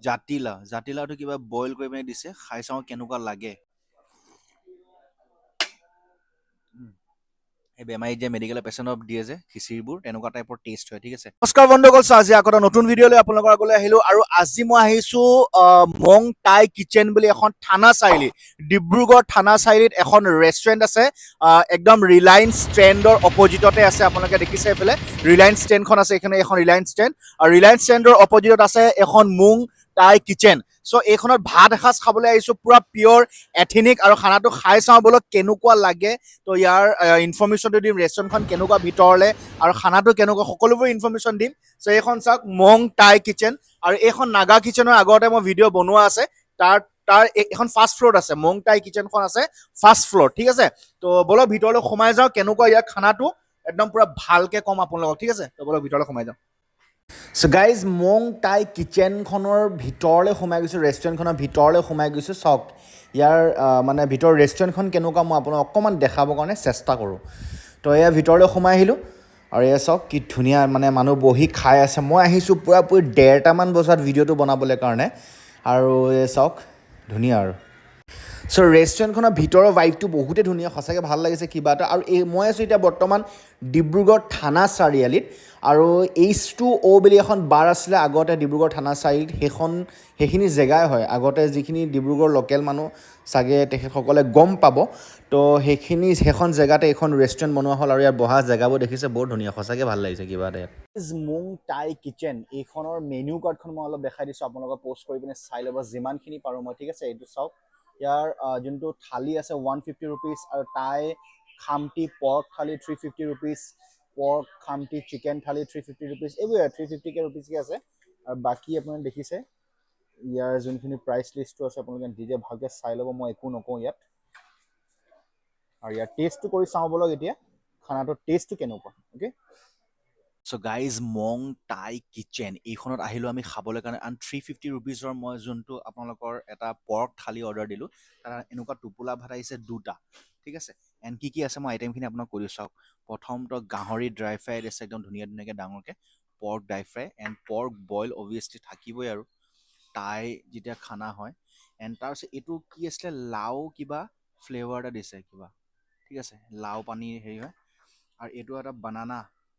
জাতিলাওটো কিবা বইল কৰি পিনে দিছে খাই চাওঁ কেনেকুৱা লাগে এই বেমাৰী যে মেডিকেল পেচেণ্টক দিয়ে যে খিচিৰিবোৰ তেনেকুৱা টাইপৰ টেষ্ট হয় ঠিক আছে নমস্কাৰ বন্ধুসকল আজি আকৌ এটা নতুন ভিডিঅ'লৈ আপোনালোকৰ আগলৈ আহিলোঁ আৰু আজি মই আহিছোঁ মং টাই কিচেন বুলি এখন থানা চাৰিআলি ডিব্ৰুগড় থানা চাৰিআলিত এখন ৰেষ্টুৰেণ্ট আছে একদম ৰিলায়েন্স ট্ৰেণ্ডৰ অপজিটতে আছে আপোনালোকে দেখিছে এইফালে ৰিলায়েন্স ট্ৰেণ্ডখন আছে এইখন ৰিলায়েন্স ট্ৰেণ্ড আৰু ৰিলায়েন্স ট্ৰেণ্ডৰ অপজিটত আছে এখন মং টাই কিচেন চ' এইখনত ভাত এসাঁজ খাবলৈ আহিছোঁ পুৰা পিয়ৰ এথেনিক আৰু খানাটো খাই চাওঁ বলক কেনেকুৱা লাগে তো ইয়াৰ ইনফৰমেশ্যনটো দিম ৰেষ্টুৰেণ্টখন কেনেকুৱা ভিতৰলৈ আৰু খানাটো কেনেকুৱা সকলোবোৰ ইনফৰমেশ্যন দিম চ' এইখন চাওক মং টাই কিচেন আৰু এইখন নাগা কিচেনৰ আগতে মই ভিডিঅ' বনোৱা আছে তাৰ এখন ফাৰ্ষ্ট ফ্ল'ৰত আছে মং টাই কিচেনখন আছে ফাৰ্ষ্ট ফ্ল'ৰ ঠিক আছে তো বলক ভিতৰলৈ সোমাই যাওঁ কেনেকুৱা ইয়াৰ খানাটো একদম পুৰা ভালকৈ ক'ম আপোনালোকক ঠিক আছে তো বলক ভিতৰলৈ সোমাই যাওঁ চ' গাইজ মং টাই কিচেনখনৰ ভিতৰলৈ সোমাই গৈছোঁ ৰেষ্টুৰেণ্টখনৰ ভিতৰলৈ সোমাই গৈছোঁ চাওক ইয়াৰ মানে ভিতৰৰ ৰেষ্টুৰেণ্টখন কেনেকুৱা মই আপোনাক অকণমান দেখাবৰ কাৰণে চেষ্টা কৰোঁ তো এয়া ভিতৰলৈ সোমাই আহিলোঁ আৰু এয়া চাওক কি ধুনীয়া মানে মানুহ বহি খাই আছে মই আহিছোঁ পূৰাপূৰি 1:30মান বজাত ভিডিঅ'টো বনাবলৈ কাৰণে আৰু এই চাওক ধুনীয়া আৰু চ' ৰেষ্টুৰেণ্টখনৰ ভিতৰৰ ভাইবটো বহুতেই ধুনীয়া সঁচাকৈ ভাল লাগিছে কিবা এটা আৰু মই আছোঁ এতিয়া বৰ্তমান ডিব্ৰুগড় থানা চাৰিআলিত আৰু H2O বুলি এখন বাৰ আছিলে আগতে ডিব্ৰুগড় থানা চাৰিআলিত সেইখিনি জেগাই হয় আগতে যিখিনি ডিব্ৰুগড় লোকেল মানুহ চাগে তেখেতসকলে গম পাব তো সেইখন জেগাতে এইখন ৰেষ্টুৰেণ্ট বনোৱা হ'ল আৰু ইয়াৰ বহা জেগাবোৰ দেখিছে বৰ ধুনীয়া সঁচাকৈ ভাল লাগিছে কিবা এটা মং টাই কিচেন এইখনৰ মেনু কাৰ্ডখন মই অলপ দেখাই দিছোঁ আপোনালোকক প'ষ্ট কৰি পিনে চাই ল'ব যিমানখিনি পাৰোঁ মই ঠিক আছে এইটো চাওক ইয়াৰ যোনটো থালি আছে 150 ৰুপিজ আৰু টাই খামটি পৰ্ক থালি 350 ৰুপিজ পৰ্ক খামটি চিকেন থালি 350 ৰুপিজ এইবোৰ 350 ৰুপিজকৈ আছে আৰু বাকী আপোনালোকে দেখিছে ইয়াৰ যোনখিনি প্ৰাইচ লিষ্টটো আছে আপোনালোকে নিজে ভালকৈ চাই ল'ব মই একো নকওঁ ইয়াত আৰু ইয়াৰ টেষ্টটো কৰি চাওঁ বলক এতিয়া খানাটোৰ টেষ্টটো কেনেকুৱা okay so' guys Mong Tai kitchen এইখনত আহিলোঁ আমি খাবলৈ কাৰণে আন 350 ৰুপিজৰ মই যোনটো আপোনালোকৰ এটা পৰ্ক থালি অৰ্ডাৰ দিলোঁ তাৰ এনেকুৱা টোপোলা ভাত আহিছে দুটা ঠিক আছে এণ্ড কি আছে মই আইটেমখিনি আপোনাক কৈ দিছোঁ চাওক প্ৰথমটো গাহৰি ড্ৰাই ফ্ৰাই আছে একদম ধুনীয়াকৈ ডাঙৰকৈ pork dry fry and pork boil obviously থাকিবই আৰু টাই যেতিয়া খানা হয় এণ্ড তাৰপিছত এইটো কি আছিলে লাও কিবা ফ্লেভাৰ এটা দিছে কিবা ঠিক আছে লাও পানী হেৰি হয় আৰু এইটো এটা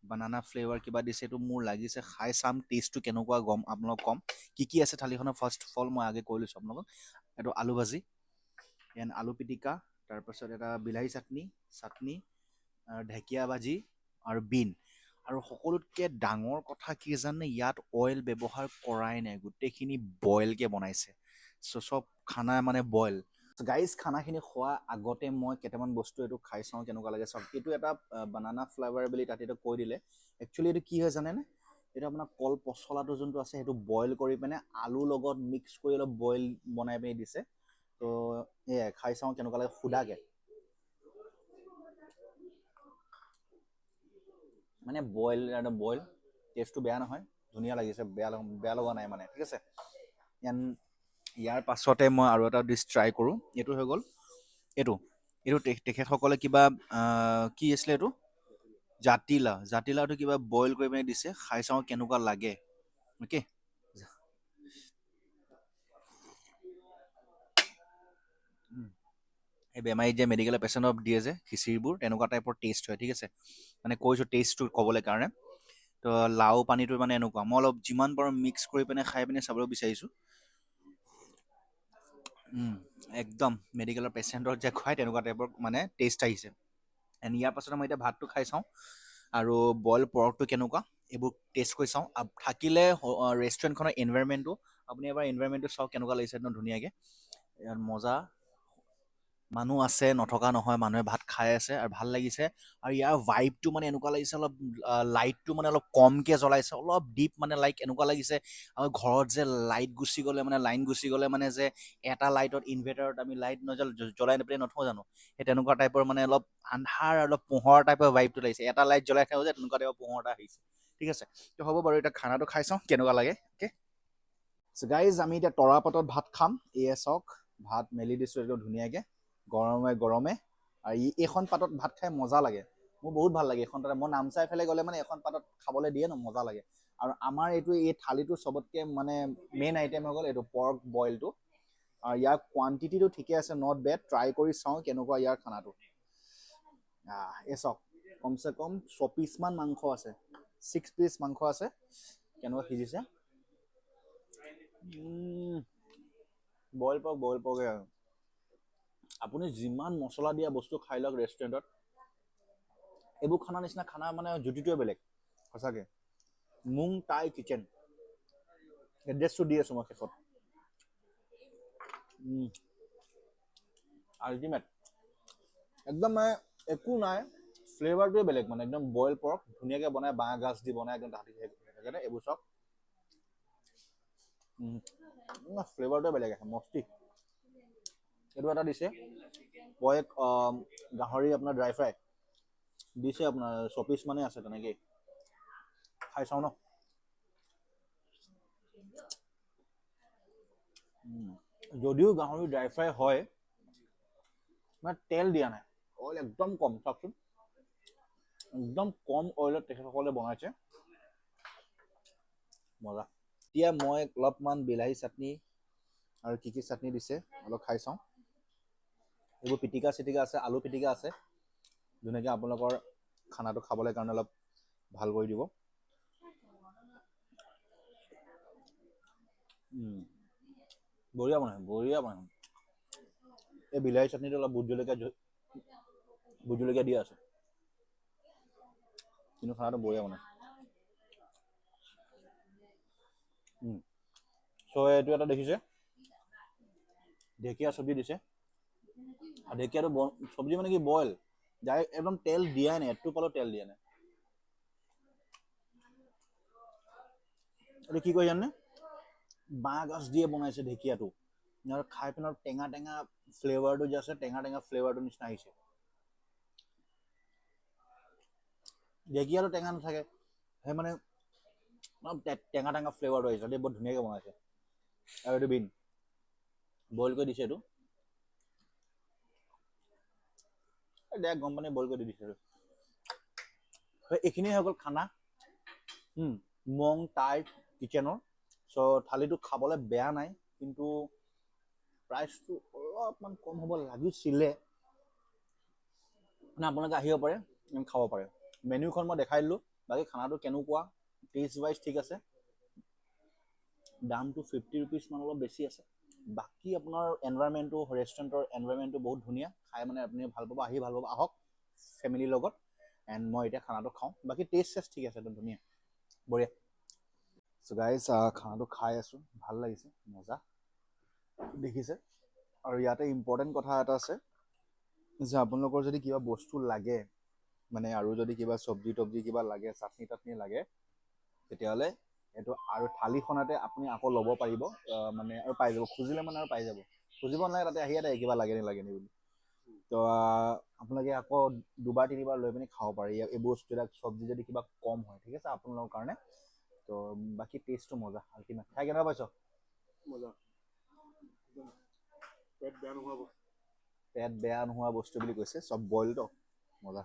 বানানা ফ্লেভাৰ কিবা দিছে এইটো মোৰ লাগিছে খাই চাম টেষ্টটো কেনেকুৱা গম আপোনালোকক ক'ম কি আছে থালিখনৰ ফাৰ্ষ্ট অফ অল মই আগে কৈ লৈছোঁ আপোনালোকক এইটো আলু ভাজি এণ্ড আলু পিটিকা তাৰপাছত এটা বিলাহী চাটনি ঢেকীয়া ভাজি আৰু বিন আৰু সকলোতকৈ ডাঙৰ কথা কি জানে ইয়াত অইল ব্যৱহাৰ কৰাই নাই গোটেইখিনি বইলকৈ বনাইছে চ' চব খানা মানে বইল গাইজ খানাখিনি খোৱা আগতে মই কেইটামান বস্তু এইটো খাই চাওঁ কেনেকুৱা লাগে চাওক এইটো এটা বানানা ফ্লেভাৰ বুলি তাত এইটো কৈ দিলে একচুৱেলি এইটো কি হয় জানেনে এইটো আপোনাৰ কল পচলাটো যোনটো আছে সেইটো বইল কৰি পিনে আলুৰ লগত মিক্স কৰি অলপ বইল বনাই পিনে দিছে তো এয়াই খাই চাওঁ কেনেকুৱা লাগে সুদাকৈ মানে বইল টেষ্টটো বেয়া নহয় ধুনীয়া লাগিছে বেয়া লগা নাই মানে ঠিক আছে ইয়াৰ পাছতে মই আৰু এটা ডিছ ট্ৰাই কৰোঁ এইটো হৈ গ'ল এইটো তেখেতসকলে কিবা কি আছিলে এইটো জাতিলাওটো কিবা বইল কৰি পিনে দিছে খাই চাওঁ কেনেকুৱা লাগে অ'কে এই বেমাৰী যে মেডিকেল পেচেণ্টক দিয়ে যে খিচিৰিবোৰ তেনেকুৱা টাইপৰ টেষ্ট হয় ঠিক আছে মানে কৈছোঁ টেষ্টটো ক'বলৈ কাৰণে তো লাও পানীটো মানে এনেকুৱা মই অলপ যিমান পাৰোঁ মিক্স কৰি পিনে খাই পিনে চাবলৈ বিচাৰিছোঁ একদম মেডিকেলৰ পেচেণ্টক যে খুৱাই তেনেকুৱা টাইপৰ মানে টেষ্ট আহিছে এণ্ড ইয়াৰ পাছতে মই এতিয়া ভাতটো খাই চাওঁ আৰু বইল পৰ্কটো কেনেকুৱা এইবোৰ টেষ্ট কৰি চাওঁ থাকিলে ৰেষ্টুৰেণ্টখনৰ এনভাইৰমেণ্টটো আপুনি এবাৰ এনভাইৰমেণ্টটো চাওক কেনেকুৱা লাগিছে একদম ধুনীয়াকৈ ইয়াত মজা মানুহ আছে নথকা নহয় মানুহে ভাত খাই আছে আৰু ভাল লাগিছে আৰু ইয়াৰ ভাইবটো মানে এনেকুৱা লাগিছে অলপ লাইটটো মানে অলপ কমকৈ জ্বলাইছে অলপ ডিপ মানে লাইক এনেকুৱা লাগিছে আৰু ঘৰত যে লাইন গুচি গ'লে মানে যে এটা লাইটত ইনভাৰ্টাৰত আমি লাইট জ্বলাই নেপেলাই নথওঁ জানো সেই তেনেকুৱা টাইপৰ মানে অলপ আন্ধাৰ অলপ পোহৰ টাইপৰ ভাইবটো লাগিছে এটা লাইট জ্বলাই থাকোঁ যে তেনেকুৱা টাইপৰ পোহৰ এটা আহিছে ঠিক আছে তো হ'ব বাৰু এতিয়া খানাটো খাই চাওঁ কেনেকুৱা লাগে অ'কে চ' গাইজ আমি এতিয়া তৰাপাতত ভাত খাম এয়া চাওক ভাত মেলি দিছোঁ একদম ধুনীয়াকৈ গৰমে আৰু এইখন পাতত ভাত খাই মজা লাগে মোৰ বহুত ভাল লাগে এইখন পাতত মই নামচাইফালে গ'লে মানে এখন পাতত খাবলৈ দিয়ে ন মজা লাগে আৰু আমাৰ এইটো এই থালিটো চবতকৈ মানে মেইন আইটেম হৈ গ'ল এইটো পৰ্ক বইলটো। আৰু ইয়াৰ কোৱান্টিটিটো ঠিকে আছে, নট বেড। ট্ৰাই কৰি চাওঁ কেনেকুৱা ইয়াৰ খানাটো। এই চাওক, কমচে কম 6 পিচমান মাংস আছে, 6 পিচ মাংস আছে। কেনেকুৱা সিজিছে। বইল পৰ্ক আৰু আপুনি যিমান মছলা দিয়া বস্তু খাই লওক ৰেষ্টুৰেণ্টত, এইবোৰ খানা নিচিনা খানা মানে জুতিটোৱে বেলেগ সঁচাকৈ। মুং টাই কিচেন, এড্ৰেছটো দি আছোঁ মই শেষত। আল্টিমেট একদম, মানে একো নাই, ফ্লেভাৰটোৱে বেলেগ মানে একদম। বইল পৰ্ক ধুনীয়াকৈ বনাই, বাঁহ গাজ দি বনাই একদম তাহাঁতি সেইকাৰণে এইবোৰ চব ফ্লেভাৰটোৱে বেলেগ আহে, মস্তি। এইটো এটা দিছে পৰ্ক গাহৰি আপোনাৰ ড্ৰাই ফ্ৰাই দিছে, আপোনাৰ 6 পিচ মানে আছে তেনেকেই। খাই চাওঁ ন। যদিও গাহৰি ড্ৰাই ফ্ৰাই হয়, মানে তেল দিয়া নাই, অইল একদম কম। চাওকচোন, একদম কম অইলত তেখেতসকলে বনাইছে, মজা। এতিয়া মই অলপমান বিলাহী চাটনি আৰু কি চাটনি দিছে অলপ খাই চাওঁ। এইবোৰ পিটিকা চিটিকা আছে, আলু পিটিকা আছে, ধুনীয়াকৈ আপোনালোকৰ খানাটো খাবলৈ কাৰণে অলপ ভাল কৰি দিব। বঢ়িয়া বনাই। এই বিলাহী চাটনিটো অলপ ভোট জলকীয়া দিয়া আছে, কিন্তু খানাটো বঢ়িয়া বনাই। এইটো এটা দেখিছে ঢেকীয়া চব্জি দিছে। আৰু ঢেকীয়াটো চব্জি মানে কি বইল, ডাইৰেক্ট একদম তেল দিয়াই নাই, একটো পালো তেল দিয়া নাই। এইটো কি কয় জানে, বাঁহ গাজ দিয়ে বনাইছে ঢেকীয়াটো, আৰু খাই পিনে টেঙা ফ্লেভাৰটো যে আছে, টেঙা ফ্লেভাৰটো নিচিনা আহিছে। ঢেকীয়াটো টেঙা নাথাকে, সেই মানে টেঙা ফ্লেভাৰটো আহিছে, বৰ ধুনীয়াকৈ বনাইছে। আৰু এইটো বিন বইল কৰি দিছে, এইটো গৰম পানী বইল কৰি দিছে। এইখিনিয়ে হৈ গ'ল খানা মং টাই কিচেনৰ। থালিটো খাবলৈ বেয়া নাই, কিন্তু প্ৰাইচটো অলপমান কম হ'ব লাগিছিলে। মানে আপোনালোকে আহিব পাৰে, খাব পাৰে। মেনুখন মই দেখাই দিলোঁ। বাকী খানাটো কেনেকুৱা, টেষ্ট ৱাইজ ঠিক আছে, দামটো 50 ৰুপিজ মান অলপ বেছি আছে। বাকী আপোনাৰ এনভাইৰমেণ্টটো, ৰেষ্টুৰেণ্টৰ এনভাইৰমেণ্টটো বহুত ধুনীয়া, খাই মানে আপুনি ভাল পাব, আহি ভাল পাব। আহক ফেমিলিৰ লগত। এণ্ড মই এতিয়া খানাটো খাওঁ, বাকী টেষ্ট ঠিক আছে, একদম ধুনীয়া, বঢ়িয়া। চ' গাইজ, খানাটো খাই আছোঁ, ভাল লাগিছে, মজা দেখিছে। আৰু ইয়াতে ইম্পৰ্টেণ্ট কথা এটা আছে যে আপোনালোকৰ যদি কিবা বস্তু লাগে, মানে আৰু যদি কিবা চব্জি তব্জি কিবা লাগে, চাটনি তাটনি লাগে, তেতিয়াহ'লে এইটো আৰু থালিখনতে আপুনি আকৌ ল'ব পাৰিব, মানে আৰু পাই যাব, খুজিলে মানে আৰু পাই যাব। খুজিব নালাগে, তাতে আহিয়ে থাকে কিবা লাগে নি বুলি। তো আপোনালোকে আকৌ 2বাৰ 3বাৰ লৈ পিনি খাব পাৰে এই বস্তুবিলাক, চব্জি যদি কিবা কম হয়, ঠিক আছে আপোনালোকৰ কাৰণে। তো বাকী টেষ্টটো মজা, আল্টিমেট। খাই কেনেকুৱা পাইছ? মজা, পেট বেয়া নোহোৱা বস্তু বুলি কৈছে, চব বইলটো মজা।